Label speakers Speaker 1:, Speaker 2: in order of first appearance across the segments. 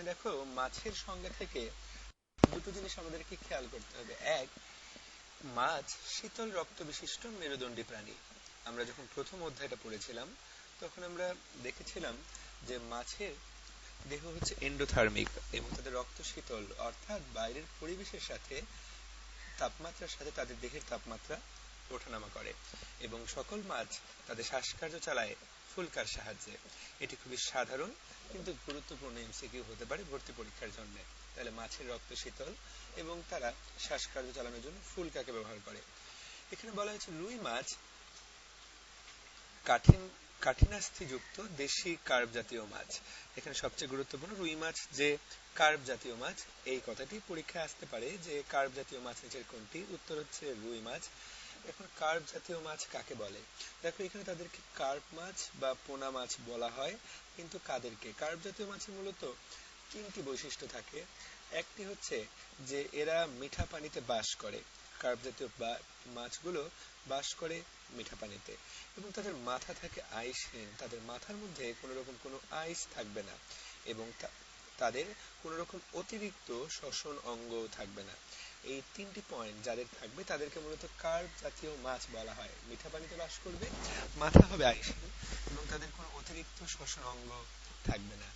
Speaker 1: দেখো, মাছের সংজ্ঞা থেকে দুটো জিনিস আমাদেরকে খেয়াল করতে হবে। এক, মাছ শীতল রক্ত বিশিষ্ট মেরুদণ্ডী প্রাণী। আমরা যখন প্রথম অধ্যায়টা পড়েছিলাম তখন আমরা দেখেছিলাম যে মাছের দেহ হচ্ছে এন্ডোথার্মিক এবং তাদের রক্ত শীতল, অর্থাৎ বাইরের পরিবেশের সাথে তাপমাত্রার সাথে তাদের দেহের তাপমাত্রা ওঠানামা করে এবং সকল মাছ তাদের শ্বাসকার্য চালায় ফুলকার সাহায্যে। এটি খুবই সাধারণ কিন্তু গুরুত্বপূর্ণ এমসিকিউ হতে পারে ভর্তি পরীক্ষার জন্য। তাহলে মাছের রক্ত শীতল এবং তারা শ্বাসকার্য চালানোর জন্য ফুলকাকে ব্যবহার করে। এখানে বলা হয়েছে রুই মাছ কাঠিন কাঠিনাস্থিযুক্ত দেশি কার্ব জাতীয় মাছ। এখানে সবচেয়ে গুরুত্বপূর্ণ রুই মাছ যে কার্ব জাতীয় মাছ, এই কথাটি পরীক্ষায় আসতে পারে যে কার্ব জাতীয় মাছ নিচের কোনটি। উত্তর হচ্ছে রুই মাছ। এখন কার্ব জাতীয় মাছ কাকে বলে? দেখো, এখানে তাদেরকে কার্প মাছ বা পোনা মাছ বলা হয়। কিন্তু কাদেরকে? কার্ব জাতীয় মাছের মূলত তিনটি বৈশিষ্ট্য থাকে। একটি হচ্ছে যে এরা মিঠা পানিতে বাস করে। কার্ব জাতীয় মাছগুলো বাস করে মিঠা পানিতে এবং তাদের মাথা থাকে আইসহীন। তাদের মাথার মধ্যে কোনো রকম কোনো আইস থাকবে না এবং তাদের কোনো রকম অতিরিক্ত শ্বসন অঙ্গ থাকবে না। এই তিনটি পয়েন্ট যাদের থাকবে তাদেরকে মূলত কার্ব জাতীয় মাছ বলা হয়। মিঠা পানিতে বাস করবে, মাথা হবে আইসহীন এবং তাদের কোনো অতিরিক্ত শ্বসন অঙ্গ থাকবে না।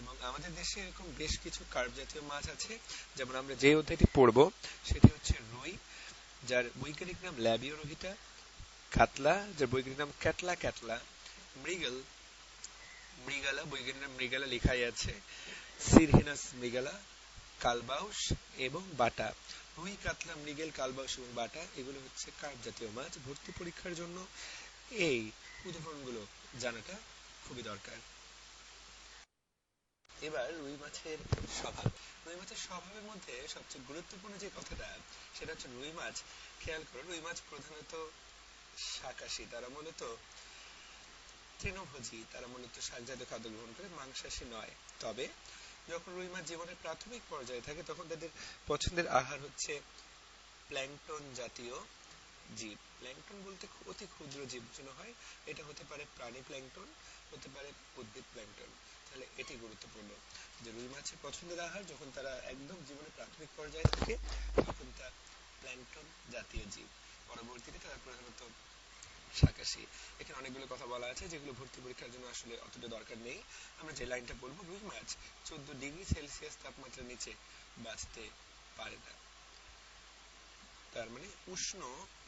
Speaker 1: এবং আমাদের দেশে এরকম বেশ কিছু কার্ব জাতীয় মাছ আছে। যেমন আমরা যে অধ্যায়টি পড়বো সেটি হচ্ছে রুই, যার বৈজ্ঞানিক নাম ল্যাবিওরোহিটা; কাতলা, যার বৈজ্ঞানিক নাম ক্যাটলা ক্যাটলা; মৃগেল, মৃগালা, বৈজ্ঞানিক নাম মৃগালা লেখাই আছে; সিরহিনাস মৃগালা; কালবাউস এবং বাটা। রুই, কাতলা, মৃগেল, কালবাউস এবং বাটা এগুলো হচ্ছে কার্ব জাতীয় মাছ। ভর্তি পরীক্ষার জন্য এই উদাহরণগুলো জানাটা খুবই দরকার। এবার রুই মাছের স্বভাব। রুই মাছের স্বভাবের মধ্যে সবচেয়ে গুরুত্বপূর্ণ যে কথাটা সেটা হচ্ছে রুই মাছ, খেয়াল করো, রুই মাছ প্রধানত শাকাশী। তারা মূলত তৃণভোজী, তারা মূলত শাকজাতীয় খাদ্য গ্রহণ করে, মাংসাশী নয়। তবে যখন রুই মাছ জীবনের প্রাথমিক পর্যায়ে থাকে তখন তাদের পছন্দের আহার হচ্ছে প্ল্যাঙ্কটন জাতীয় জীব। প্ল্যাঙ্কটন বলতে অতি ক্ষুদ্র জীব যেন হয়। এটা হতে পারে প্রাণী প্ল্যাঙ্কটন, হতে পারে উদ্ভিদ প্ল্যাঙ্কটন। তাহলে এটি গুরুত্বপূর্ণ যে রুই মাছের পছন্দের আহার যখন তারা একদম জীবনের প্রাথমিক পর্যায়ে থাকে তখন তা প্ল্যাঙ্কটন জাতীয় জীব। পরবর্তীতে তারা প্রধানত শাকাশী। এখানে অনেকগুলো কথা বলা আছে যেগুলো ভর্তি পরীক্ষার জন্য আসলে অতটা দরকার নেই। আমরা যে লাইনটা বলবো, রুই মাছ 14°C তাপমাত্রার নিচে বাঁচতে পারে না। তার মানে উষ্ণ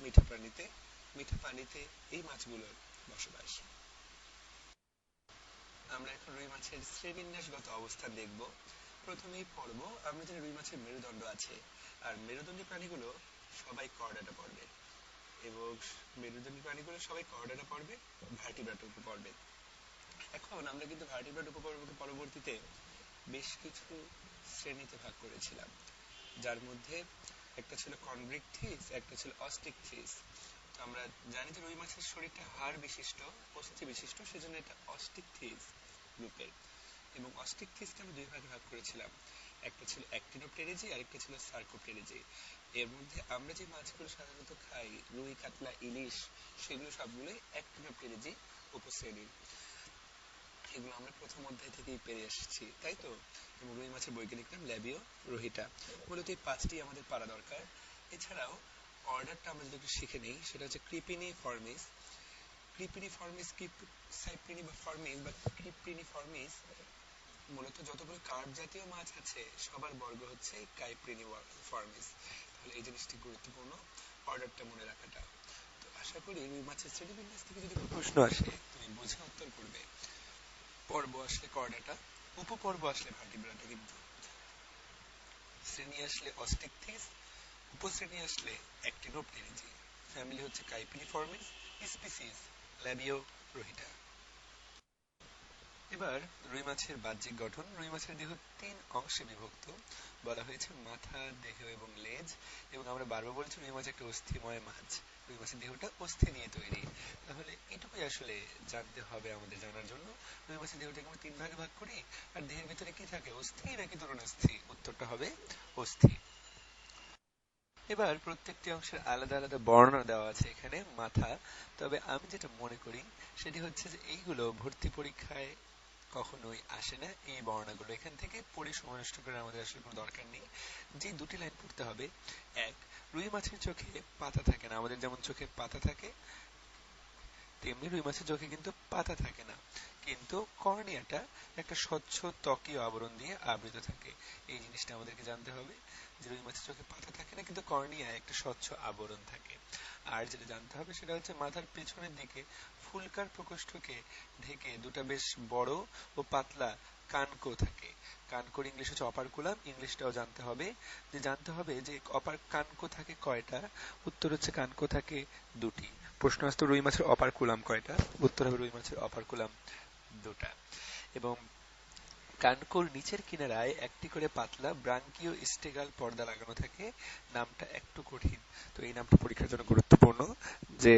Speaker 1: মিঠা পানিতে এই মাছগুলোর বসবাস। আমরা এখন রুই মাছের শ্রেণীবিন্যাসগত অবস্থান দেখব। প্রথমেই পড়বো আমরা জানি রুই মাছের মেরুদণ্ড আছে, আর মেরুদণ্ডী প্রাণীগুলো সবাই কর্ডাটা পর্বে এবং মেরুদণ্ডী প্রাণীগুলো সবাই কর্ডাটা পর্বে, ভার্টিব্রাট উপপর্বে। এখন আমরা কিন্তু ভার্টিব্রাট উপপর্বকে পরবর্তীতে বেশ কিছু শ্রেণীতে ভাগ করেছিলাম, যার মধ্যে একটা ছিল কনভ্রিকথিস, একটা ছিল অস্টিকথিস। তো আমরা জানি যে রুই মাছের শরীরটা হাড় বিশিষ্ট, অস্থি বিশিষ্ট, সেজন্য এটা অস্টিকথিস গ্রুপের। এবং অস্টিকথিসকে আমরা দুই ভাগে ভাগ করেছিলাম, একটা ছিল অ্যাক্টিনোপটেরিজি আর একটা ছিল সার্কোপটেরিজি। এর মধ্যে আমরা যে মাছগুলো সাধারণত খাই, রুই, কাতলা, ইলিশ, সেগুলো সবগুলোই অ্যাক্টিনোপটেরিজি উপশ্রেণী। এগুলো আমরা প্রথম অধ্যায় থেকেই পেরে এসেছি, তাই তো? এবং রুই মাছের বৈজ্ঞানিক নাম ল্যাবিও রোহিটা। মূলত এই পাঁচটি আমাদের পারা দরকার। এছাড়াও অর্ডারটা আমরা যদি একটু শিখে নেই, সেটা হচ্ছে ক্রিপিনিফর্মিস, ক্রিপিনিফর্মিস, সাইপ্রিনি বা ফর্মিস বা ক্রিপিনিফর্মিস। মূলত যতগুলো কার্প জাতীয় মাছ আছে সবার বর্গ হচ্ছে কাইপ্রিনিফর্মিস। তাহলে এই জিনিসটি গুরুত্বপূর্ণ, অর্ডারটা মনে রাখাটা। তো আশা করি রুই মাছের শ্রেণীবিন্যাস থেকে যদি প্রশ্ন আসে তুমি বুঝে উত্তর করবে। পর্ব আসলে কর্ডাটা, উপপর্ব আসলে ভার্টিব্রাটা, কিন্তু শ্রেণী আসলে অস্টিকথিস, উপশ্রেণী আসলে অ্যাক্টিনোপটেরিজি, ফ্যামিলি হচ্ছে কাইপ্রিনিফর্মিস, স্পিসিস ল্যাবিও রোহিটা। এবার রুই মাছের বাহ্যিক গঠন। রুই মাছের দেহ তিন অংশে বিভক্ত, বলা হয়েছে মাথা, দেহ এবং লেজ। এবং আমরা বারবার বলেছি রুই মাছ একটা অস্থিময় মাছ, রুই মাছের দেহটা অস্থি নিয়ে তৈরি। তাহলে এটুকুই আসলে জানতে হবে আমাদের জানার জন্য। রুই মাছের দেহটাকে আমরা তিন ভাগে ভাগ করি, আর দেহের ভিতরে কি থাকে, অস্থি নাকি তরুণাস্থি? উত্তরটা হবে অস্থি। এবার প্রত্যেকটি অংশের আলাদা আলাদা বর্ণনা দেওয়া আছে এখানে। মাথা, তবে আমি যেটা মনে করি সেটি হচ্ছে যে এইগুলো ভর্তি পরীক্ষায়
Speaker 2: কখনোই আসে না এই বর্ণনাগুলো। এখান থেকে পড়ে সময় নষ্ট করার আমাদের আসলে কোনো দরকার নেই। যে দুটি লাইন পড়তে হবে, এক, রুই মাছের চোখে পাতা থাকে না। আমাদের যেমন চোখে পাতা থাকে তেমনি রুই মাছের চোখে কিন্তু পাতা থাকে না, কিন্তু কর্নিয়াটা একটা স্বচ্ছ ত্বকীয় আবরণ দিয়ে আবৃত থাকে। এই জিনিসটা আমাদেরকে জানতে হবে যে রুই মাছের চোখে পাতা থাকে না, কিন্তু কর্নিয়ায় একটা স্বচ্ছ আবরণ থাকে। আর যেটা জানতে হবে সেটা হচ্ছে মাথার পেছনের দিকে ফুলকার প্রকোষ্ঠকে ঢেকে দুটা বেশ বড় ও পাতলা কানকো থাকে। কানকোর ইংলিশ হচ্ছে অপারকুলাম, ইংলিশটাও জানতে হবে। জানতে হবে যে কানকো থাকে কয়টা। উত্তর হচ্ছে কানকো থাকে দুটি। প্রশ্ন আসতো রুই মাছের অপারকুলাম কয়টা, উত্তর হবে রুই মাছের অপারকুলাম দুটা। এবং কানকোর নিচের কিনারায় একটি করে পাতলা ব্রাঙ্কিও স্টেগাল পর্দা লাগানো থাকে। নামটা একটু কঠিন, তো এই নামটা পরীক্ষার জন্য গুরুত্বপূর্ণ। যে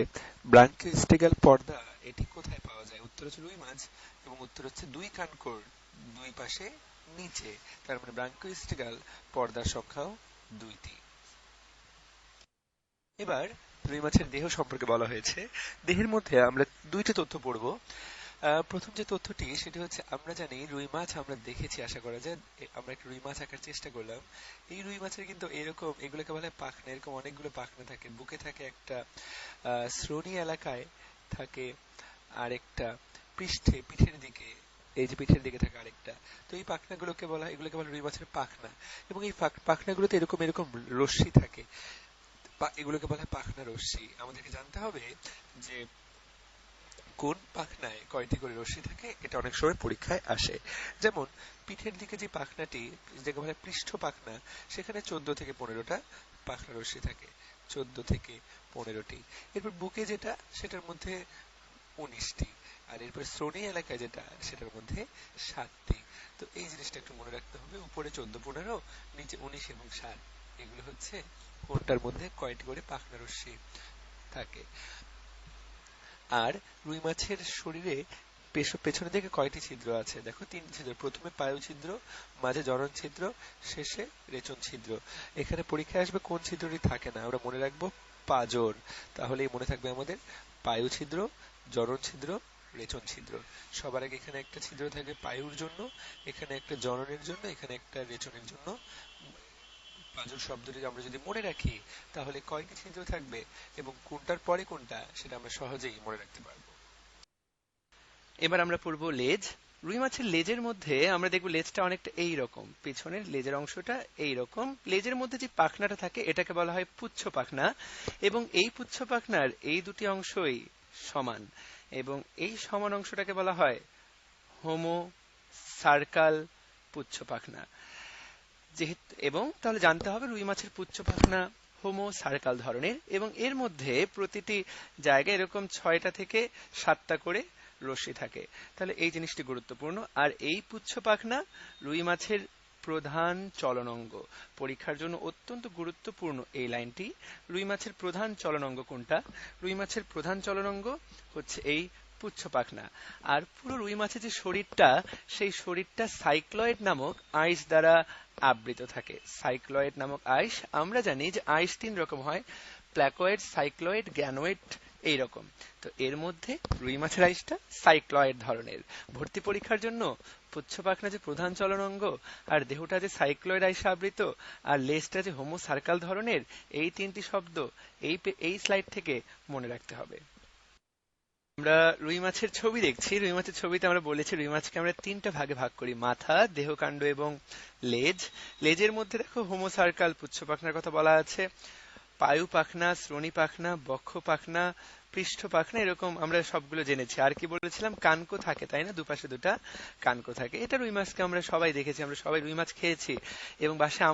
Speaker 2: ব্রাঙ্কিও স্টেগাল পর্দা এটি কোথায় পাওয়া যায়, উত্তর হচ্ছে রুই মাছ, এবং উত্তর হচ্ছে দুই কানকোর দুই পাশে নিচে। তার মানে ব্রাঙ্কিও স্টেগাল পর্দার সংখ্যাও দুইটি। এবার রুই মাছের দেহ সম্পর্কে বলা হয়েছে। দেহের মধ্যে আমরা দুইটি তথ্য পড়ব। প্রথম যে তথ্যটি সেটি হচ্ছে, আমরা জানি রুই মাছ আমরা দেখেছি, আশা করা যায় আমরা একটা রুই মাছ আঁকার চেষ্টা করলাম। এই রুই মাছের কিন্তু এরকম, এগুলোকে বলা হয় পাখনা, এরকম অনেকগুলো পাখনা থাকে। বুকে থাকে একটা, শ্রোণী এলাকায় থাকে আরেকটা, পৃষ্ঠে পিঠের দিকে, এই যে পিঠের দিকে থাকে আরেকটা। তো এই পাখনাগুলোকে বলা হয়, এগুলোকে বলা হয় রুই মাছের পাখনা। এবং এই পাখনাগুলোতে এরকম এরকম রশ্মি থাকে, এগুলোকে বলা হয় পাখনা রশ্মি। আমাদেরকে জানতে হবে যে কোন পাখনায় কয়টি করে রশ্মি থাকে, এটা অনেক সময় পরীক্ষায় আসে। যেমন পিঠের দিকে যে পাখনাটি, যেটাকে বলা হয় পৃষ্ঠ পাখনা, সেখানে 14 থেকে 15টা পাখনা রশ্মি থাকে, 14 থেকে 15টি। এরপর বুকে যেটা, সেটার মধ্যে 19টি। আর এরপর শ্রোণী এলাকায় যেটা, সেটার মধ্যে 7টি। তো এই জিনিসটা একটু মনে রাখতে হবে, উপরে 14, 15, নিচে 19 এবং 7, এগুলো হচ্ছে কোনটার মধ্যে কয়টি করে পাখনা রশ্মি থাকে। আর রুই মাছের শরীরে পেছনের দিকে কয়টি ছিদ্র আছে, দেখো 3টি ছিদ্র। প্রথমে পায়ু ছিদ্র, মাঝে জরণ ছিদ্র, শেষে রেচন ছিদ্র। এখানে পরীক্ষায় আসবে কোন ছিদ্রটি থাকে না, আমরা মনে রাখবো পাঁজর। তাহলেই মনে থাকবে আমাদের পায়ু ছিদ্র, জরণ ছিদ্র, রেচন ছিদ্র। সবার আগে এখানে একটা ছিদ্র থাকবে পায়ুর জন্য, এখানে একটা জরণের জন্য, এখানে একটা রেচনের জন্য। পাঁজর শব্দটি আমরা যদি মনে রাখি, তাহলে কয়টি ছিদ্র থাকবে এবং কোনটার পরে কোনটা, সেটা আমরা সহজেই মনে রাখতে পারবো।
Speaker 3: এবার আমরা পড়বো লেজ। রুই মাছের লেজের মধ্যে আমরা দেখবো লেজটা অনেকটা এইরকম, পেছনের লেজের অংশটা এইরকম। লেজের মধ্যে যে পাখনাটা থাকে এটাকে বলা হয় পুচ্ছ পাখনা, এবং এই পুচ্ছ পাখনার এই দুটি অংশই সমান, এবং এই সমান অংশটাকে বলা হয় হোমো সার্কাল পুচ্ছ পাখনা। যেহেতু, এবং তাহলে জানতে হবে রুই মাছের পুচ্ছ পাখনা হোমো সার্কাল ধরনের, এবং এর মধ্যে প্রতিটি জায়গায় এরকম 6টা থেকে 7টা করে রশ্মি থাকে। তাহলে এই জিনিসটি গুরুত্বপূর্ণ। আর এই পুচ্ছ পাখনা রুই মাছের প্রধান চলনাঙ্গ। পরীক্ষার জন্য অত্যন্ত গুরুত্বপূর্ণ এই লাইনটি। রুই মাছের প্রধান চলনাঙ্গ কোনটা? রুই মাছের প্রধান চলনাঙ্গ হচ্ছে এই পুচ্ছ পাখনা। আর পুরো রুই মাছের যে শরীরটা, সেই শরীরটা সাইক্লয়েড নামক আইস দ্বারা আবৃত থাকে। সাইক্লয়েড নামক আইস, আমরা জানি যে আইস 3 রকম হয়, প্ল্যাকয়েড, সাইক্লয়েড, গ্যানোয়েড, এইরকম। তো এর মধ্যে রুই মাছের আইসটা সাইক্লয়েড ধরনের। ভর্তি পরীক্ষার জন্য পুচ্ছ পাখনা যে প্রধান চলনাঙ্গ, আর দেহটা যে সাইক্লয়েড আইসে আবৃত, আর লেজটা যে হোমো সার্কাল ধরনের, এই 3টি শব্দ এই স্লাইড থেকে মনে রাখতে হবে। আমরা রুই মাছের ছবি দেখছি। রুই মাছের ছবিতে আমরা বলেছি রুই মাছকে আমরা 3টা ভাগে ভাগ করি, মাথা, দেহকাণ্ড এবং লেজ। লেজের মধ্যে দেখো হোমো সার্কাল পুচ্ছ পাখনার কথা বলা আছে, পায়ু পাখনা, শ্রোণী পাখনা, বক্ষ পাখনা, পৃষ্ঠ পাখনা, এরকম আমরা সবগুলো জেনেছি। আর কি বলেছিলাম, কানকো থাকে, তাই না? দুপাশে দুটা কানকো থাকে। এটা রুই মাছকে আমরা সবাই দেখেছি, আমরা সবাই রুই মাছ খেয়েছি, এবং বাসায়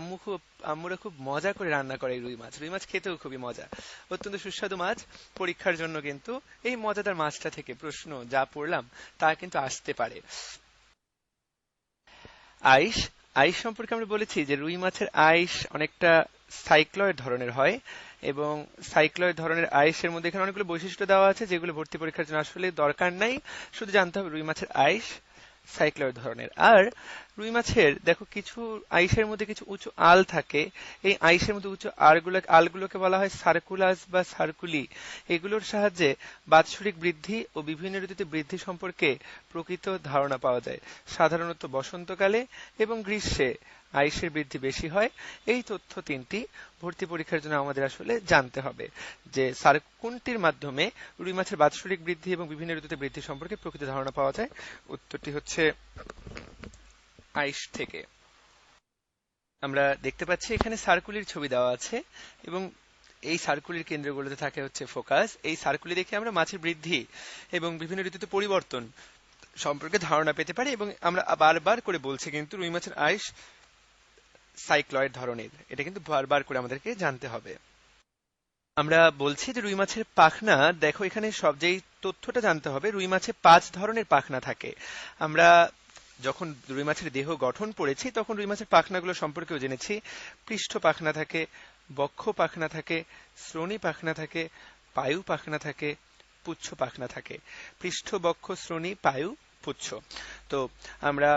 Speaker 3: আম্মুরা খুব মজা করে রান্না করে এই রুই মাছ। রুই মাছ খেতেও খুবই মজা, অত্যন্ত সুস্বাদু মাছ। পরীক্ষার জন্য কিন্তু এই মজাদার মাছটা থেকে প্রশ্ন যা পড়লাম তা কিন্তু আসতে পারে। আইস, আইস সম্পর্কে আমরা বলেছি যে রুই মাছের আইস অনেকটা সাইক্লয়েড ধরনের হয়, এবং সাইক্লয়েড ধরনের আইসের মধ্যে এখানে অনেকগুলো বৈশিষ্ট্য দেওয়া আছে যেগুলো ভর্তি পরীক্ষার জন্য আসলে দরকার নাই, শুধু জানতে হবে রুই মাছের আইস সাইক্লয়েড ধরনের। আর রুই মাছের দেখো কিছু আইসের মধ্যে কিছু উঁচু আল থাকে। এই আইসের মধ্যে উঁচু আলগুলোকে বলা হয় সার্কুলাস বা সার্কুলি। এগুলোর সাহায্যে বাৎসরিক বৃদ্ধি ও বিভিন্ন ঋতুতে বৃদ্ধি সম্পর্কে প্রকৃত ধারণা পাওয়া যায়। সাধারণত বসন্তকালে এবং গ্রীষ্মে আইসের বৃদ্ধি বেশি হয়। এই তথ্য তিনটি ভর্তি পরীক্ষার জন্য আমাদের আসলে জানতে হবে, যে কোনটির মাধ্যমে রুই মাছের বাৎসরিক বৃদ্ধি এবং বিভিন্ন ঋতুতে বৃদ্ধি সম্পর্কে প্রকৃত ধারণা পাওয়া যায়। উত্তরটি হচ্ছে আইস থেকে। আমরা দেখতে পাচ্ছি এখানে সার্কুলির ছবি দেওয়া আছে এবং এই সার্কুলির কেন্দ্রগুলোতে থাকে হচ্ছে ফোকাস। এই সার্কুলি দেখে আমরা মাছের বৃদ্ধি এবং বিভিন্ন ঋতুতে পরিবর্তন সম্পর্কে ধারণা পেতে পারি, এবং আমরা বারবার করে বলছি কিন্তু রুই মাছের আইস সাইক্লয়েড ধরনের, এটা কিন্তু বারবার করে আমাদেরকে জানতে হবে। আমরা বলছি যে রুই মাছের পাখনা, দেখো এখানে সব যেই তথ্যটা জানতে হবে, রুই মাছে 5 ধরনের পাখনা থাকে। আমরা যখন রুই মাছের দেহ গঠন পড়েছি তখন রুই মাছের পাখনাগুলো সম্পর্কেও জেনেছি। পৃষ্ঠ পাখনা থাকে, বক্ষ পাখনা থাকে, শ্রোণী পাখনা থাকে, পায়ু পাখনা থাকে, পুচ্ছ পাখনা থাকে। পৃষ্ঠ, বক্ষ, শ্রোণী, পায়ু, পুচ্ছ। তো আমরা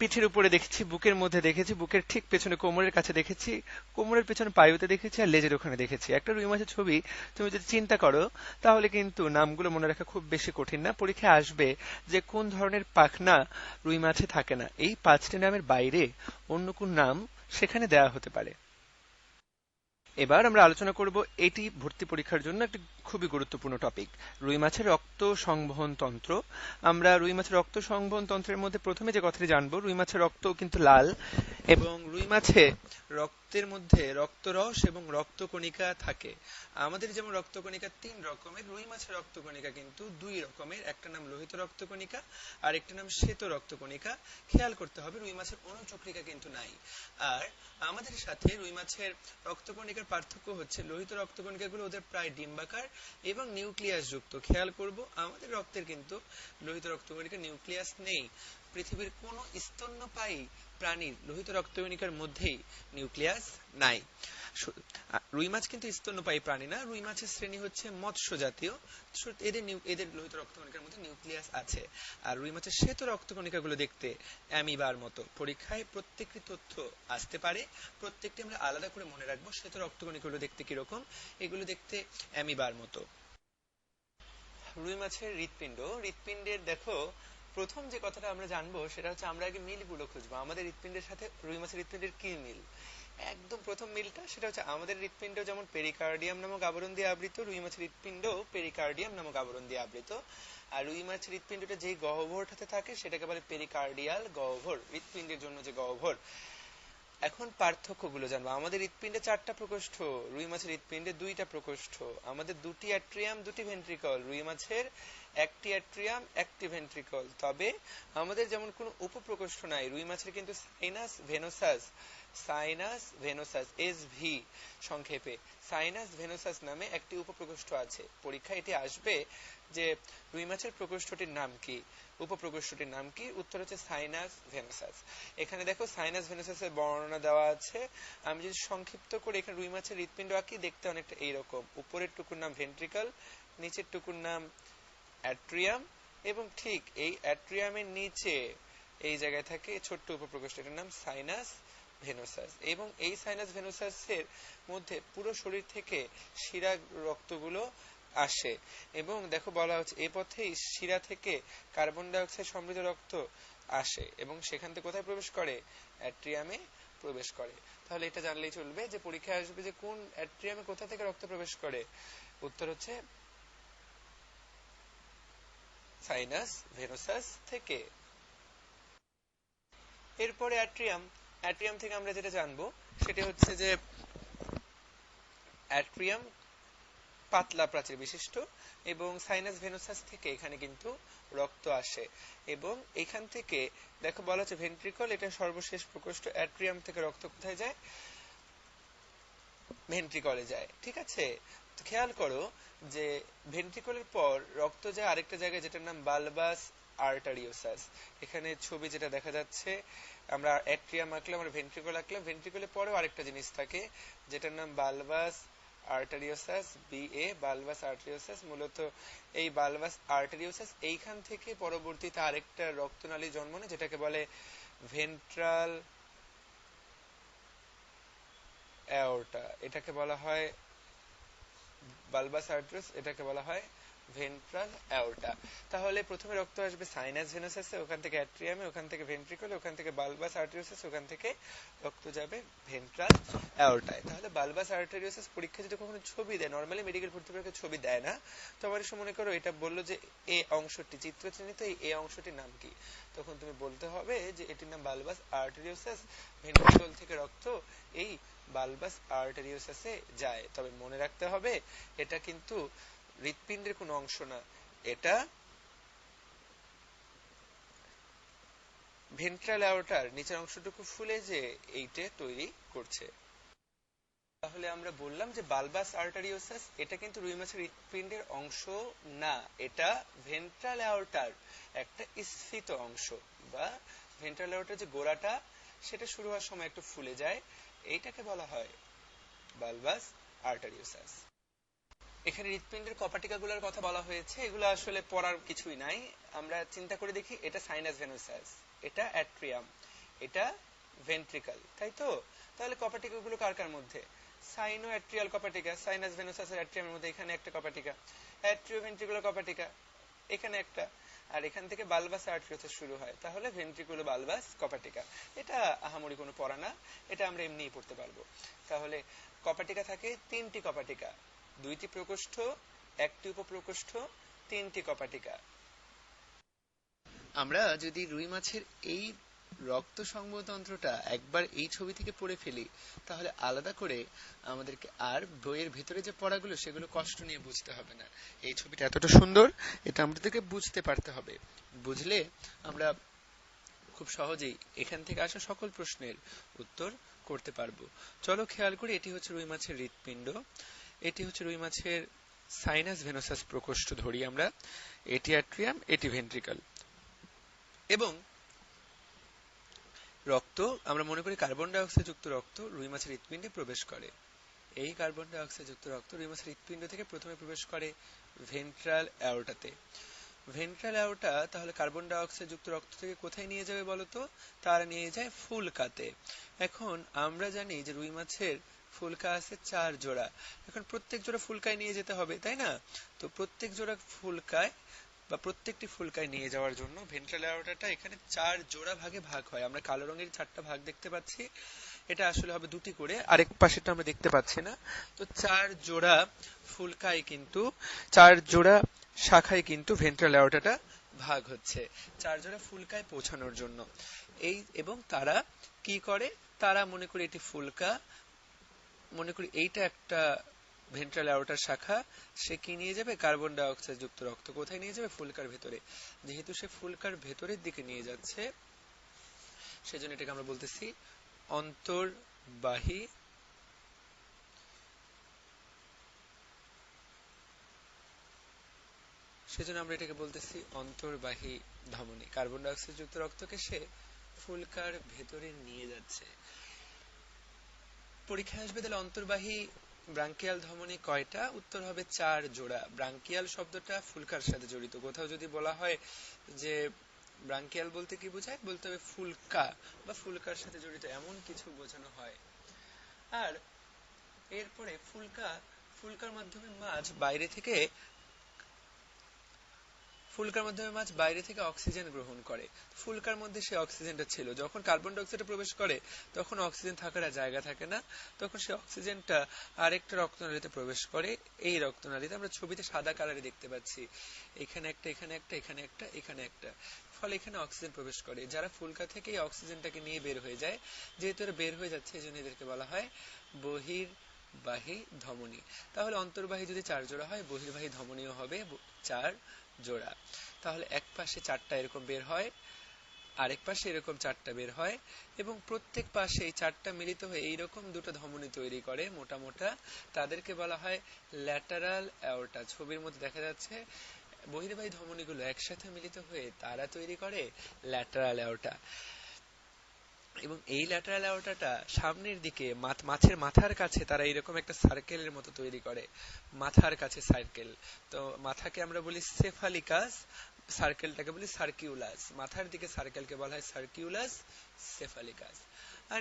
Speaker 3: পিঠের উপরে দেখেছি, বুকের মধ্যে দেখেছি, বুকের ঠিক পেছনে কোমরের কাছে দেখেছি, কোমরের পেছনে পায়ুতে দেখেছি, আর লেজের ওখানে দেখেছি। একটা রুই মাছের ছবি তুমি যদি চিন্তা করো তাহলে কিন্তু নামগুলো মনে রাখা খুব বেশি কঠিন না। পরীক্ষায় আসবে যে কোন ধরনের পাখনা রুই মাছে থাকে না, এই 5টি নামের বাইরে অন্য কোন নাম সেখানে দেওয়া হতে পারে। এবার আমরা আলোচনা করব এটি ভর্তি পরীক্ষার জন্য একটি খুবই গুরুত্বপূর্ণ টপিক, রুই মাছের রক্ত সংবহন তন্ত্র। আমরা রুই মাছের রক্ত সংবহন তন্ত্রের মধ্যে প্রথমে যে কথাটি জানবো, রুই মাছের রক্ত কিন্তু লাল, এবং রুই মাছে রক্তের মধ্যে রক্তরস এবং রক্তকণিকা থাকে। আমাদের যেমন রক্তকণিকা 3 রকমের, রুই মাছের রক্তকণিকা কিন্তু 2 রকমের। একটা নাম লোহিত রক্তকণিকা আর একটা নাম শ্বেত রক্তকণিকা। খেয়াল করতে হবে রুই মাছের অনুচক্রিকা কিন্তু নাই। আর আমাদের সাথে রুই মাছের রক্তকণিকার পার্থক্য হচ্ছে লোহিত রক্তকণিকাগুলো ওদের প্রায় ডিম্বাকার এবং নিউক্লিয়াস যুক্ত। খেয়াল করব আমাদের রক্তের কিন্তু লোহিত রক্তকণিকার নিউক্লিয়াস নেই। পৃথিবীর কোন স্তন্যপায়ী প্রাণীর লোহিত রক্তকণিকার মধ্যেই নিউক্লিয়াস নাই। রুই মাছ কিন্তু স্তন্যপায়ী প্রাণী না, রুই মাছের শ্রেণী হচ্ছে মৎস্য জাতীয়। এদের লোহিত রক্তকণিকার মধ্যে নিউক্লিয়াস আছে। আর রুই মাছের শ্বেত রক্তকণিকাগুলো দেখতে অ্যামিবার মতো। পরীক্ষায় প্রত্যেকটি তথ্য আসতে পারে, প্রত্যেকটি আমরা আলাদা করে মনে রাখবো। শ্বেত রক্তকণিকাগুলো দেখতে কিরকম, এগুলো দেখতে অ্যামিবার মতো। রুই মাছের হৃৎপিণ্ডের দেখো প্রথম যে কথাটা আমরা জানবো সেটা হচ্ছে আমরা আগে মিলগুলো খুঁজবো। আমাদের হৃৎপিণ্ডের সাথে রুই মাছের হৃৎপিণ্ডের কি মিল? একদম প্রথম মিলটা সেটা হচ্ছে আমাদের হৃৎপিণ্ড যেমন পেরিকার্ডিয়াম নামক আবরণ দিয়ে আবৃত, রুই মাছের হৃৎপিণ্ড পেরিকার্ডিয়াম নামক আবরণ দিয়ে আবৃত। আর রুই মাছের হৃৎপিণ্ডটা যেই গহ্বরটাতে থাকে সেটাকে বলে পেরিকার্ডিয়াল গহ্বর, হৃৎপিণ্ডের জন্য যে গহ্বর। এখন পার্থক্যগুলো জানবো। আমাদের হৃৎপিণ্ডে 4টা প্রকোষ্ঠ, রুই মাছের হৃৎপিণ্ডে 2টা প্রকোষ্ঠ। আমাদের 2টি অ্যাট্রিয়াম 2টি ভেন্ট্রিকল, রুই মাছের 1টি অ্যাট্রিয়াম 1টি ভেন্ট্রিকল। তবে আমাদের যেমন কোনো উপপ্রকোষ্ঠ নাই, রুই মাছের কিন্তু সাইনাস ভেনোসাস এসভি সংক্ষেপে সাইনাস ভেনোসাস নামে একটি উপপ্রকোষ্ঠ আছে। পরীক্ষা এটি আসবে যে রুই মাছের প্রকোষ্ঠটির নাম কি, উপপ্রকোষ্ঠটির নাম কি? উত্তর হচ্ছে সাইনাস ভেনোসাস। এখানে দেখো সাইনাস ভেনোসাসের বর্ণনা দেওয়া আছে। আমি যদি সংক্ষিপ্ত করে এখানে রুই মাছের হৃৎপিণ্ড আঁকি, দেখতে অনেকটা এইরকম। উপরের টুকুর নাম ভেন্ট্রিকল, নিচের টুকুর নাম অ্যাট্রিয়াম, এবং ঠিক এই অ্যাট্রিয়ামের নিচে এই জায়গায় থাকে ছোট্ট উপপ্রকোষ্ঠ, এটার নাম সাইনাস ভেনোসাস। এবং এই সাইনাস ভেনোসাসের মধ্যে পুরো শরীর থেকে শিরা রক্তগুলো আসে। এবং দেখো বলা হচ্ছে এ পথে শিরা থেকে কার্বন ডাই অক্সাইড সমৃদ্ধ রক্ত আসে এবং সেখান থেকে কোথায় প্রবেশ করে? অ্যাট্রিয়ামে প্রবেশ করে। তাহলে এটা জানলেই চলবে যে পরীক্ষায় আসবে যে কোন অ্যাট্রিয়ামে কোথা থেকে রক্ত প্রবেশ করে। উত্তর হচ্ছে সাইনাস ভেনোসাস থেকে। এরপরে অ্যাট্রিয়াম থেকে আমরা যেটা জানবো সেটা হচ্ছে যে অ্যাট্রিয়াম পাতলা প্রাচীর বিশিষ্ট, এবং সাইনাস ভেনোসাস থেকে এখানে কিন্তু রক্ত আসে। এবং এখান থেকে দেখো বলা হচ্ছে ভেন্ট্রিকল, এটা সর্বশেষ প্রকোষ্ঠ। অ্যাট্রিয়াম থেকে রক্ত কোথায় যায়? ভেন্ট্রিকলে যায়। ঠিক আছে, তো খেয়াল করো যে ভেন্ট্রিকলের পর রক্ত যায় আরেকটা জায়গায় যেটার নাম বালবাস আর্টারিওসাস। এখানে ছবি যেটা দেখা যাচ্ছে, আমরা অ্যাট্রিয়াম আঁকলাম, আমরা ভেন্ট্রিকল আঁকলাম, ভেন্ট্রিকলের পরেও আরেকটা জিনিস থাকে যেটার নাম বালবাস আর্টারিওসাস, BA বালবাস আর্টারিওসাস। মূলত এই বালবাস আর্টারিওসাস এইখান থেকে পরবর্তীতে আরেকটা রক্তনালী জন্ম নেয় যেটাকে বলে ভেন্ট্রাল অ্যাওর্টা। এটাকে বলা হয় বালবাস আর্টারিওস, এটাকে বলা হয় ভেন্ট্রাল অ্যাওর্টা। তাহলে প্রথমে রক্ত আসবে সাইনাস ভেনাসাসে, ওখান থেকে অ্যাট্রিয়ামে, ওখান থেকে ভেন্ট্রিকলে, ওখান থেকে বালবাস আর্টারিওসাস, ওখান থেকে রক্ত যাবে ভেন্ট্রাল অ্যাওর্টায়। তাহলে বালবাস আর্টারিওসাস পরীক্ষা যদি কখনো ছবি দেয়, নর্মালি মেডিকেল ভর্তি পরীক্ষা ছবি দেয় না, তো আমার এসে মনে করো এটা বললো যে এ অংশটি চিত্র চিহ্নিত, এই এ অংশটির নাম কি, তখন তুমি বলতে হবে যে এটির নাম বালবাস আর্টারিওসাস, ভেন্ট্রিকল থেকে রক্ত এই বালবাস আর্টারিওসাসে যায়। তবে মনে রাখতে হবে এটা কিন্তু হৃৎপিণ্ডের কোনো অংশ না, এটা ভেন্ট্রাল অ্যাওর্টার নিচের অংশটুকু ফুলে যে এইটা তৈরি করছে। তাহলে আমরা বললাম যে বালবাস আর্টারিওসাস এটা কিন্তু রুই মাছের হৃৎপিণ্ডের অংশ না, এটা ভেন্ট্রাল অ্যাওর্টার একটা স্ফীত অংশ, বা ভেন্ট্রাল অ্যাওর্টার যে গোড়াটা সেটা শুরু হওয়ার সময় একটু ফুলে যায়, এইটাকে বলা হয় বালবাস আর্টারিওসাস। এখানে হৃৎপিণ্ডের কপাটিকাগুলোর কথা বলা হয়েছে, এগুলো আসলে পড়ার কিছুই নাই। আমরা চিন্তা করে দেখি, এটা সাইনাস ভেনাসাস, এটা অ্যাট্রিয়াম, এটা ভেন্ট্রিকল, তাই তো? তাহলে কপাটিকাগুলো কার কার মধ্যে? সাইনো অ্যাট্রিয়াল কপাটিকা, সাইনাস ভেনাসাসের অ্যাট্রিয়ামের মধ্যে এখানে একটা কপাটিকা, অ্যাট্রিও ভেন্ট্রিকুলার কপাটিকা এখানে একটা, আর এখান থেকে বালবাস আর্টারিওসাস শুরু হয়, তাহলে ভেন্ট্রিকুলো বালবাস কপাটিকা। এটা আহামরি কোনো পড়া না, এটা আমরা এমনিই পড়তে পারবো। তাহলে কপাটিকা থাকে তিনটি কপাটিকা, দুইটি প্রকোষ্ঠ, একটি উপপ্রকোষ্ঠ, তিনটি কপাটিকা। আমরা যদি রুই মাছের এই রক্ত সংবহতন্ত্রটা একবার এই ছবি থেকে পড়ে ফেলি, তাহলে আলাদা করে আমাদেরকে আর বইয়ের ভিতরে যে পড়াগুলো সেগুলো কষ্ট নিয়ে বুঝতে হবে না। এই ছবিটা এতটা সুন্দর, এটা আমাদেরকে বুঝতে পারতে হবে। বুঝলে আমরা খুব সহজেই এখান থেকে আসা সকল প্রশ্নের উত্তর করতে পারবো। চলো খেয়াল করি, এটি হচ্ছে রুই মাছের হৃৎপিণ্ড, এটি হচ্ছে রুই মাছের সাইনাস ভেনাসাস প্রকোষ্ঠ ধরি আমরা, এটি অ্যাট্রিয়াম, এটি ভেন্ট্রিকল। এবং রক্ত আমরা মনে করি কার্বন ডাই অক্সাইড যুক্ত রক্ত রুই মাছের হৃৎপিণ্ডে প্রবেশ করে। এই কার্বন ডাই অক্সাইড যুক্ত রক্ত রুই মাছের হৃৎপিণ্ড থেকে প্রথমে প্রবেশ করে ভেন্ট্রাল অ্যাওর্টাতে। ভেন্ট্রাল অ্যাওর্টা তাহলে কার্বন ডাই অক্সাইড যুক্ত রক্ত থেকে কোথায় নিয়ে যাবে বলতো? তারা নিয়ে যায় ফুলকাতে। এখন আমরা জানি যে রুই মাছের ফুলকা আছে 4 জোড়া, এখন প্রত্যেক জোড়া ফুলকায় নিয়ে যেতে হবে, তাই না? তো প্রত্যেক জোড়া ফুলকায় বা প্রত্যেকটি ফুলকায় নিয়ে যাওয়ার জন্য ভেন্ট্রাল অ্যাওর্টাটা এখানে 4 জোড়া ভাগে ভাগ হয়। আমরা কালো রঙের 4টা ভাগ দেখতে পাচ্ছি, এটা আসলে হবে দুটি করে, আরেক পাশেটা আমরা দেখতে পাচ্ছি না। তো 4 জোড়া ফুলকায় কিন্তু 4 জোড়া শাখায় কিন্তু ভেন্ট্রাল অ্যাওর্টাটা ভাগ হচ্ছে 4 জোড়া ফুলকায় পৌঁছানোর জন্য। এই এবং তারা কি করে, তারা মনে করি এটি ফুলকা, মনে করি এইটা একটা ভেন্ট্রাল অ্যাওর্টার শাখা, সে কি নিয়ে যাবে? কার্বন ডাই অক্সাইড যুক্ত রক্ত কোথায় নিয়ে যাবে? ফুলকার ভেতরে। যেহেতু সে ফুলকার ভেতরের দিকে নিয়ে যাচ্ছে, সেজন্য এটাকে আমরা বলতেছি অন্তর্বাহী সেজন্য আমরা এটাকে বলতেছি অন্তর্বাহী ধমনী। কার্বন ডাই অক্সাইড যুক্ত রক্তকে সে ফুলকার ভেতরে নিয়ে যাচ্ছে। পরীক্ষায় আসবে তাহলে অন্তর্বাহী ব্রাঙ্কিয়াল ধমনী কয়টা? উত্তর হবে 4 জোড়া। ব্রাঙ্কিয়াল শব্দটা ফুলকার সাথে জড়িত। কোথাও যদি বলা হয় যে ব্রাঙ্কিয়াল বলতে কি বোঝায়, বলতে হবে ফুলকা বা ফুলকার সাথে জড়িত এমন কিছু বোঝানো হয়। আর এরপরে ফুলকার মাধ্যমে মাছ বাইরে থেকে অক্সিজেন গ্রহণ করে। ফুলকার মধ্যে সে অক্সিজেনটা ছিল, যখন কার্বন ডাই অক্সাইড প্রবেশ করে তখন অক্সিজেন থাকার আর জায়গা থাকে না, তখন সে অক্সিজেনটা আরেকটা রক্তনালীতে প্রবেশ করে। এই রক্তনালীতে আমরা ছবিতে সাদা কালারে দেখতে পাচ্ছি, এখানে একটা, এখানে একটা, এখানে একটা, এখানে একটা, ফলে এখানে অক্সিজেন প্রবেশ করে। যারা ফুলকা থেকে এই অক্সিজেনটাকে নিয়ে বের হয়ে যায়, যেহেতু এরা বের হয়ে যাচ্ছে, এই জন্য এদেরকে বলা হয় বহির্বাহী ধমনী। তাহলে অন্তর্বাহী যদি 4 জোড়া হয়, বহির্বাহী ধমনীও হবে 4 জোড়া। তাহলে এক পাশে 4টা এরকম বের হয়, আরেক পাশে এরকম 4টা বের হয়, এবং প্রত্যেক পাশে এই 4টা মিলিত হয়ে এইরকম দুটো ধমনী তৈরি করে মোটা মোটা, তাদেরকে বলা হয় ল্যাটারাল অ্যাওর্টা। ছবির মধ্যে দেখা যাচ্ছে বহির্বাহী ধমনীগুলো একসাথে মিলিত হয়ে তারা তৈরি করে ল্যাটারাল অ্যাওর্টা। এবং এই ল্যাটারাল অ্যাওর্টাটা সামনের দিকে মাছের মাথার কাছে তারা এরকম একটা সার্কেলের মতো তৈরি করে, মাথার কাছে সার্কেল। তো মাথাকে আমরা বলি সেফালিকাস, সার্কেলটাকে বলি সার্কিউলাস। মাথার দিকে সার্কেলকে বলা হয় সার্কিউলাস সেফালিকাস। আর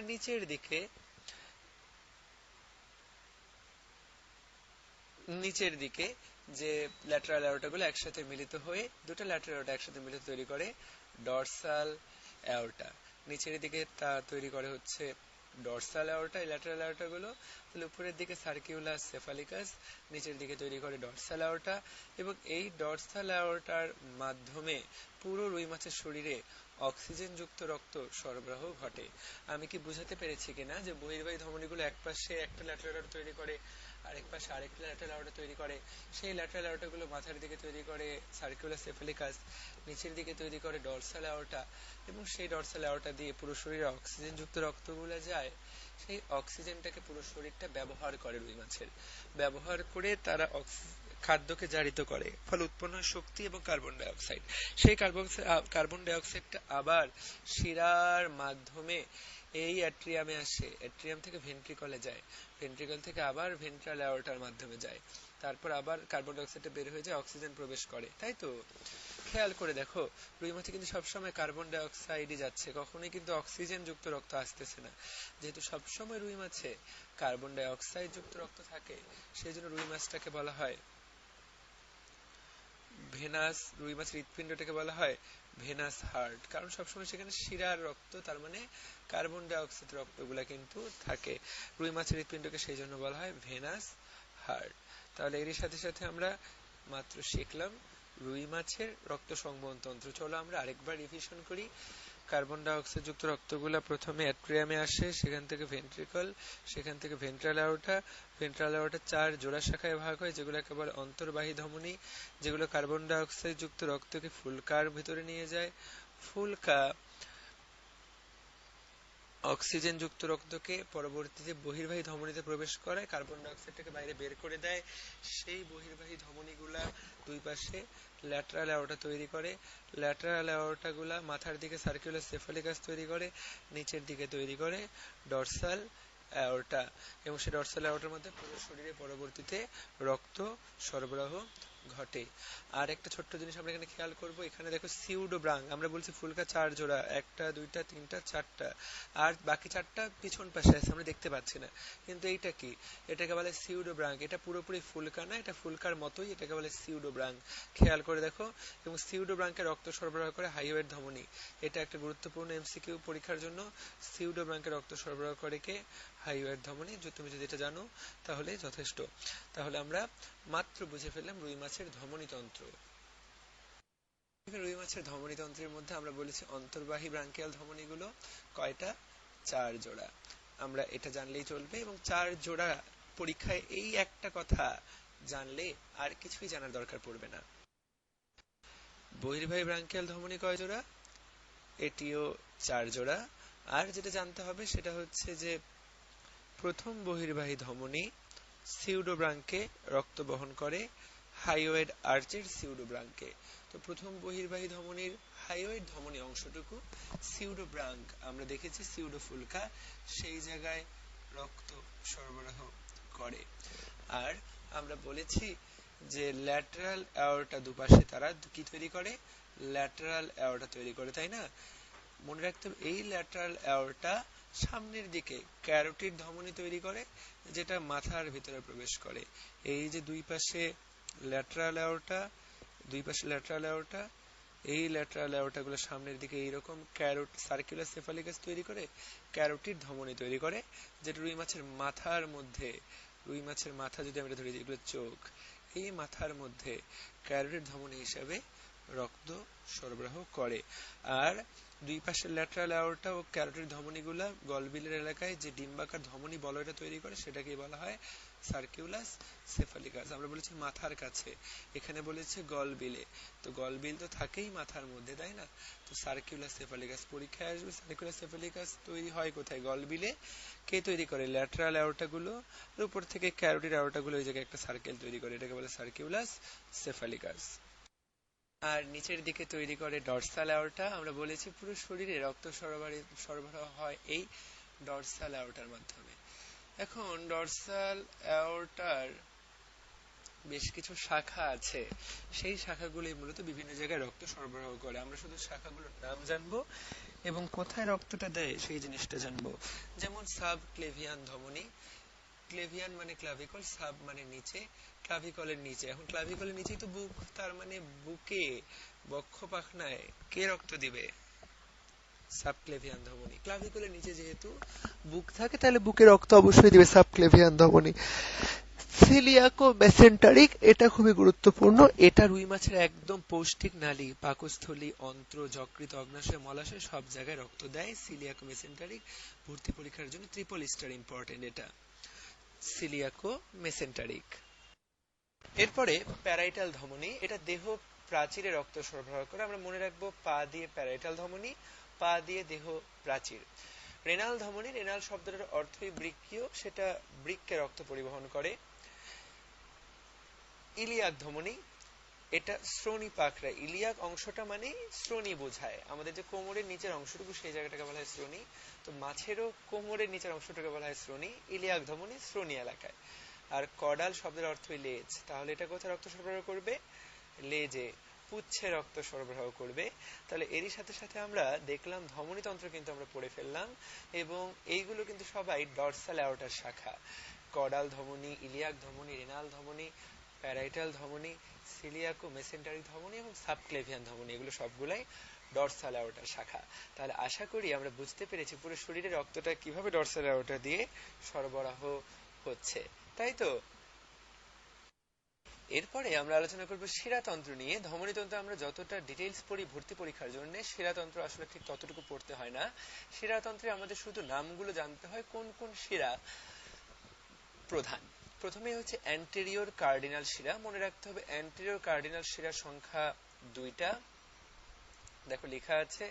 Speaker 3: নিচের দিকে যে ল্যাটারাল অ্যাওর্টা গুলো একসাথে মিলিত হয়ে, দুটো ল্যাটারাল অ্যাওর্টা একসাথে মিলিত তৈরি করে ডরসাল অ্যাওর্টা। নিচের দিকে তা তৈরি করে হচ্ছে ডরসাল অ্যাওর্টা, এই ল্যাটারাল অ্যাওর্টা গুলো। তাহলে উপরের দিকে সার্কিউলাস সেফালিকাস, নিচের দিকে তৈরি করে ডরসাল অ্যাওর্টা। এবং এই ডরসাল অ্যাওর্টার মাধ্যমে পুরো রুই মাছের শরীরে অক্সিজেন যুক্ত রক্ত সরবরাহ ঘটে। আমি কি বুঝাতে পেরেছি কিনা যে বহির্বাহী ধমনীগুলো একপাশে একটা ল্যাটারাল অ্যাওর্টা তৈরি করে, আরেক পাশে আরেকটা ল্যাটারাল অ্যাওর্টা তৈরি করে। সেই ল্যাটারাল অ্যাওর্টা গুলো মাথার দিকে তৈরি করে সার্কুলার সেফালিকাস, নিচের দিকে তৈরি করে ডরসাল অ্যাওর্টা। এবং সেই ডরসাল অ্যাওর্টা দিয়ে পুরো শরীরে অক্সিজেন যুক্ত রক্তগুলো যায়। সেই অক্সিজেনটাকে পুরো শরীরটা ব্যবহার করে রুই মাছের, ব্যবহার করে তারা খাদ্যকে জারিত করে, ফলে উৎপন্ন হয় শক্তি এবং কার্বন ডাই অক্সাইড। সেই কার্বন ডাই অক্সাইডটা আবার শিরার মাধ্যমে এই অ্যাট্রিয়ামে আসে, অ্যাট্রিয়াম থেকে ভেন্ট্রিকলে যায়, ভেন্ট্রিকল থেকে আবার ভেন্ট্রাল অ্যাওর্টার মাধ্যমে যায়, তারপর আবার কার্বন ডাই অক্সাইডটা বের হয়ে যায়, অক্সিজেন প্রবেশ করে। তাই তো খেয়াল করে দেখো, রুই মাছে কিন্তু সবসময় কার্বন ডাই অক্সাইডই যাচ্ছে, কখনোই কিন্তু অক্সিজেন যুক্ত রক্ত আসতেছে না। যেহেতু সবসময় রুই মাছে কার্বন ডাই অক্সাইড যুক্ত রক্ত থাকে, সেই জন্য রুই মাছটাকে বলা হয় ভেনাস, রুই মাছের হৃৎপিণ্ডটাকে বলা হয় ভেনাস হার্ট, কারণ সবসময় সেখানে শিরার রক্ত, তার মানে কার্বন ডাই অক্সাইড রক্তগুলা কিন্তু থাকে। রুই মাছের হৃৎপিণ্ডকে সেই জন্য বলা হয় ভেনাস হার্ট। তাহলে এরই সাথে সাথে আমরা মাত্র শিখলাম রুই মাছের রক্ত সংবহন তন্ত্র। চলো আমরা আরেকবার রিভিশন করি। কার্বন ডাই অক্সাইড যুক্ত রক্তগুলা প্রথমে অ্যাট্রিয়ামে আসে, সেখান থেকে ভেন্ট্রিকল, সেখান থেকে ভেন্ট্রাল অ্যাওর্টা, ভেন্ট্রাল অ্যাওর্টা 4 জোড়া শাখায় ভাগ হয়, যেগুলোকে বলে অন্তর্বাহী ধমনী, যেগুলো কার্বন ডাই অক্সাইড যুক্ত রক্তকে ফুলকার ভিতরে নিয়ে যায়। ফুলকা অক্সিজেন যুক্ত রক্তকে পরবর্তীতে বহির্বাহী ধমনীতে প্রবেশ করায়, কার্বন ডাই অক্সাইডটাকে বাইরে বের করে দেয়। সেই বহির্বাহী ধমনীগুলা দুই পাশে ল্যাটারাল অ্যাওর্টা তৈরি করে, ল্যাটারাল অ্যাওর্টা গুলা মাথার দিকে সার্কুলার সেফালিকাস তৈরি করে, নিচের দিকে তৈরি করে ডরসাল অ্যাওর্টা, এবং সেই ডরসাল অ্যাওর্টার মধ্যে পুরো শরীরে পরবর্তীতে রক্ত সরবরাহ ঘটে। আর একটা ছোট্ট জিনিস আমরা এখানে খেয়াল করব, এখানে দেখো সিউডোব্রাঙ্ক, আমরা বলছি ফুলকা 4 জোড়া, 1টা 2টা 3টা 4টা, আর বাকি 4টা পিছন পাশে আছে, আমরা দেখতে পাচ্ছি না। কিন্তু এইটা কি? এটাকে বলে সিউডোব্রাঙ্ক। এটা পুরোপুরি ফুলকা না, এটা ফুলকার মতোই, এটাকে বলে সিউডোব্রাঙ্ক। খেয়াল করে দেখো। এবং সিউডোব্রাঙ্কে রক্ত সরবরাহ করে হাইওয়েড ধমনী। এটা একটা গুরুত্বপূর্ণ এমসিকিউ পরীক্ষার জন্য। সিউডোব্রাঙ্কে রক্ত সরবরাহ করে কে? হাইওয়েড ধমনী। তুমি যদি এটা জানো তাহলে যথেষ্ট। তাহলে আমরা মাত্র বুঝে ফেললাম রুই মাছের ধমনীতন্ত্র। রুই মাছের ধমনীতন্ত্রের মধ্যে আমরা বলেছি অন্তর্বাহী ব্রাঙ্কিয়াল ধমনীগুলো কয়টা? 4 জোড়া। আমরা এটা জানলেই চলবে, এবং 4 জোড়া পরীক্ষায় এই একটা কথা জানলে আর কিছুই জানার দরকার পড়বে না। বহির্বাহী ব্রাঙ্কিয়াল ধমনী কয় জোড়া? এটিও 4 জোড়া। আর যেটা জানতে হবে সেটা হচ্ছে যে প্রথম বহির্বাহী ধমনী সিউডোব্রাঙ্কে রক্ত বহন করে হাইওয়েড আর্চের সিউডোব্রাঙ্কে। তো প্রথম বহির্বাহী ধমনীর হাইওয়েড ধমনী অংশটুকু সিউডোব্রাঙ্ক, আমরা দেখেছি সিউডোফুলকা, সেই জায়গায় রক্ত সরবরাহ করে। আর আমরা বলেছি যে ল্যাটারাল অ্যাওর্টা দুপাশে তারা কি তৈরি করে? ল্যাটারাল অ্যাওর্টা তৈরি করে, তাই না? মনে রাখতে হবে এই ল্যাটারাল অ্যাওর্টা সামনের দিকে ক্যারোটিড ধমনী তৈরি করে, যেটা মাথার ভিতরে প্রবেশ করে। এই যে দুই পাশে ল্যাটারাল অ্যাওর্টা, দুই পাশে ল্যাটারাল অ্যাওর্টা, এই ল্যাটারাল অ্যাওর্টা গুলো সামনের দিকে এইরকম সার্কুলার সেফালিকাস তৈরি করে ক্যারোটিড ধমনী তৈরি করে, যেটা রুই মাছের মাথার মধ্যে, রুই মাছের মাথা যদি আমরা ধরি, যেগুলো চোখ, এই মাথার মধ্যে ক্যারোটিড ধমনী হিসাবে রক্ত সরবরাহ করে। আর দুই পাশের ল্যাটারাল অ্যাওর্টা ও ক্যারোটিড ধমনীগুলা গলবিলের এলাকায় যে ডিম্বাকার ধমনী বলয়টা তৈরি করে, সেটাকে বলা হয় সার্কিউলাস সেফালিকাস। আমরা বলেছি মাথার কাছে, এখানে বলেছে গলবিলে। তো গলবিল তো থাকেই মাথার মধ্যে, তাই না? তো সার্কিউলাস সেফালিকাস পরীক্ষায় আসবে। সার্কিউলাস সেফালিকাস তৈরি হয় কোথায়? গলবিলে। কে তৈরি করে? ল্যাটারাল অ্যাওর্টা গুলো। উপর থেকে ক্যারোটিড অ্যাওর্টা গুলো ওই জায়গায় একটা সার্কেল তৈরি করে, এটাকে বলে সার্কিউলাস সেফালিকাস। আর নিচের দিকে তৈরি করে ডরসাল অ্যাওর্টা। আমরা বলেছি পুরো শরীরে রক্ত সরবরাহ হয় এই ডরসাল অ্যাওর্টার মাধ্যমে। এখন ডরসাল অ্যাওর্টার বেশ কিছু শাখা আছে, সেই শাখাগুলি মূলত বিভিন্ন জায়গায় রক্ত সরবরাহ করে। আমরা শুধু শাখাগুলোর নাম জানবো এবং কোথায় রক্তটা দেয় সেই জিনিসটা জানবো। যেমন সাব ক্লেভিয়ান ধমনী, ক্লেভিয়ান মানে ক্লাভিকল, সাব মানে নিচে, ক্লাভিকলের নিচে। এখন ক্লাভিকলের নিচেই তো বুক, তার মানে বুকে বক্ষ পাখনায় কে রক্ত দিবে? সাবক্লেভিয়ান ধমনী। ক্লাভিকলের নিচে যেহেতু বুক থাকে তাহলে বুকে রক্ত অবশ্যই দিবে সাবক্লেভিয়ান ধমনী। সিলিয়াকো মেসেন্টারিক, এটা খুবই গুরুত্বপূর্ণ। এটা রুই মাছের একদম পৌষ্টিক নালী, পাকস্থলী, অন্ত্র, যকৃৎ, অগ্নাশয়, মলাশয় সব জায়গায় রক্ত দেয়। সিলিয়াকো মেসেন্টারিক ভর্তি পরীক্ষার জন্য ট্রিপল স্টার ইম্পর্টেন্ট এটা, সিলিয়াকো মেসেন্টারিক। এরপরে প্যারাইটাল ধমনী, এটা দেহ প্রাচীরে রক্ত সরবরাহ করে। আমরা মনে রাখবো পা দিয়ে প্যারাইটাল ধমনী, পা দিয়ে দেহ প্রাচীর। রেনাল ধমনী, রেনাল শব্দটার অর্থই বৃক্কীয়, সেটা বৃক্কে রক্ত পরিবহন করে। ইলিয়াক ধমনী, এটা শ্রোণী পাখরা, ইলিয়াক অংশটা মানে শ্রোণী বোঝায়। আমাদের যে কোমরের নিচের অংশটুকু সেই জায়গাটাকে বলা হয় শ্রোণী, তো মাছেরও কোমরের নিচের অংশটাকে বলা হয় শ্রোণী। ইলিয়াক ধমনী শ্রোণী এলাকায়। আর কডাল শব্দের অর্থই লেজ, তাহলে এটা কোথায় রক্ত সরবরাহ করবে? লেজে, পুচ্ছে রক্ত সরবরাহ করবে। তাহলে এরই সাথে সাথে আমরা দেখলাম ধমনীতন্ত্র কিন্তু আমরা পড়ে ফেললাম, এবং এইগুলো কিন্তু সবাই ডরসাল অ্যাওর্টার শাখা। কডাল ধমনী, ইলিয়াক ধমনী, রেনাল ধমনী, প্যারাইটাল ধমনী, সিলিয়াকো মেসেন্টারি ধমনী এবং সাবক্লেভিয়ান ধমনী, এগুলো সবগুলাই ডরসাল অ্যাওর্টার শাখা। তাহলে আশা করি আমরা বুঝতে পেরেছি পুরো শরীরে রক্তটা কিভাবে ডরসাল অ্যাওর্টা দিয়ে সরবরাহ হচ্ছে, তাই তো? এরপরে আমরা আলোচনা করব শিরাতন্ত্র নিয়ে। ধমনীতন্ত্র আমরা যতটা ডিটেইলস পড়ি ভর্তি পরীক্ষার জন্য, শিরাতন্ত্র আসলে ঠিক ততটুকু পড়তে হয় না। শিরাতন্ত্রে আমাদের শুধু নামগুলো জানতে হয়, কোন কোন শিরা প্রধান। প্রথমে হচ্ছে অ্যান্টেরিয়র কার্ডিনাল শিরা। মনে রাখতে হবে অ্যান্টেরিয়র কার্ডিনাল শিরার সংখ্যা 2টা। দেখো লেখা আছে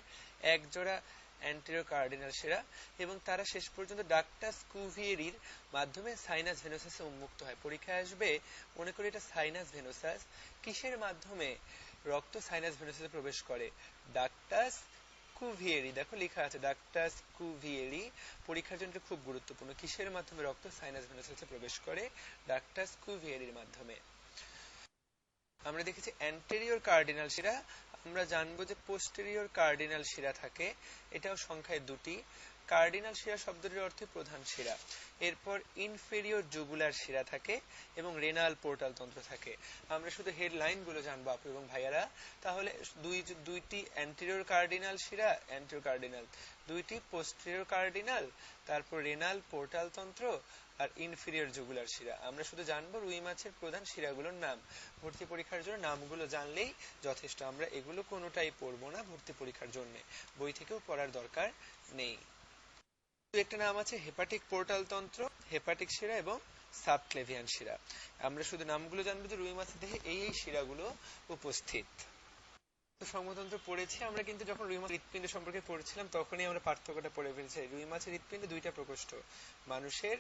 Speaker 3: এক জোড়া অ্যান্টেরিয়র কার্ডিনাল শিরা, এবং তারা শেষ পর্যন্ত ডাক্টাস কুভিয়েরির মাধ্যমে সাইনাস ভেনোসাসে উন্মুক্ত হয়। পরীক্ষায় আসবে, মনে করি এটা সাইনাস ভেনোসাস। কিসের মাধ্যমে রক্ত সাইনাস ভেনোসাসে প্রবেশ করে? ডাক্টাস কুভিয়েরি। দেখো লেখা আছে ডাক্টাস কুভিয়েরি, পরীক্ষার জন্য খুব গুরুত্বপূর্ণ। কিসের মাধ্যমে রক্ত সাইনাস ভেনোসাসে প্রবেশ করে? ডাক্টাস কুভিয়েরির মাধ্যমে। আমরা দেখেছি অ্যান্টেরিয়র কার্ডিনাল শিরা। আমরা জানবো যে পোস্টেরিয়র কার্ডিনাল শিরা থাকে, এটাও সংখ্যায় 2টি। কার্ডিনাল শিরা শব্দটির অর্থে প্রধান শিরা। এরপর ইনফেরিয়র জুগুলার শিরা থাকে এবং রেনাল পোর্টাল তন্ত্র থাকে। আমরা শুধু হেডলাইন গুলো জানবো আপু এবং ভাইয়ারা। তাহলে দুইটি অ্যান্টেরিয়র কার্ডিনাল শিরা, অ্যান্টেরিয়র কার্ডিনাল, 2টি পোস্টেরিয়র কার্ডিনাল, তারপর রেনাল পোর্টাল তন্ত্র আর ইনফেরিয়র জুগুলার শিরা। আমরা শুধু জানবো রুই মাছের প্রধান শিরাগুলোর নাম। ভর্তি পরীক্ষার জন্য নামগুলো জানলেই যথেষ্ট। আমরা এগুলো কোনোটাই পড়বো না ভর্তি পরীক্ষার জন্য, বই থেকেও পড়ার দরকার নেই। একটা নাম আছে হেপাটিক পোর্টাল তন্ত্র, হেপাটিক শিরা এবং সাবক্লেভিয়ান শিরা। আমরা শুধু নামগুলো জানবো যে রুই মাছের দেহে এই এই শিরাগুলো উপস্থিত। সংঘতন্ত্র পড়েছি আমরা, কিন্তু যখন রুই মাছের হৃৎপিণ্ড সম্পর্কে পড়ছিলাম তখনই আমরা পার্থক্যটা পড়ে ফেলছি। রুই মাছের হৃৎপিণ্ডে 2টা প্রকোষ্ঠ, মানুষের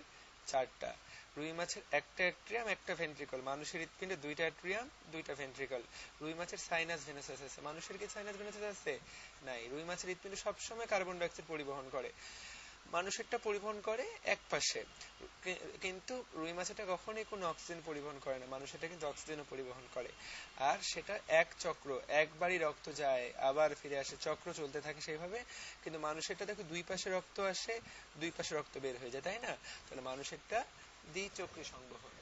Speaker 3: 4টা। রুই মাছের একটা অ্যাট্রিয়াম, একটা ভেন্ট্রিকল। মানুষের হৃৎপিণ্ডে 2টা অ্যাট্রিয়াম, 2টা ভেন্ট্রিকল। রুই মাছের সাইনাস ভেনোসাস আছে, মানুষের কি সাইনাস ভেনোসাস আছে? নাই। রুই মাছের হৃৎপিণ্ড সবসময় কার্বন ডাই অক্সাইড পরিবহন করে, মানুষেরটা পরিবহন করে এক পাশে, কিন্তু রুই মাছেরটা কখনোই কোনো অক্সিজেন পরিবহন করে না, মানুষেরটা কিন্তু অক্সিজেনও পরিবহন করে। আর সেটা এক চক্র, একবারই রক্ত যায় আবার ফিরে আসে, চক্র চলতে থাকে সেইভাবে। কিন্তু মানুষেরটা দেখো 2 পাশে রক্ত আসে, 2 পাশে রক্ত বের হয়ে যায়, তাই না? তাহলে মানুষেরটা দ্বিচক্রী সংবহন।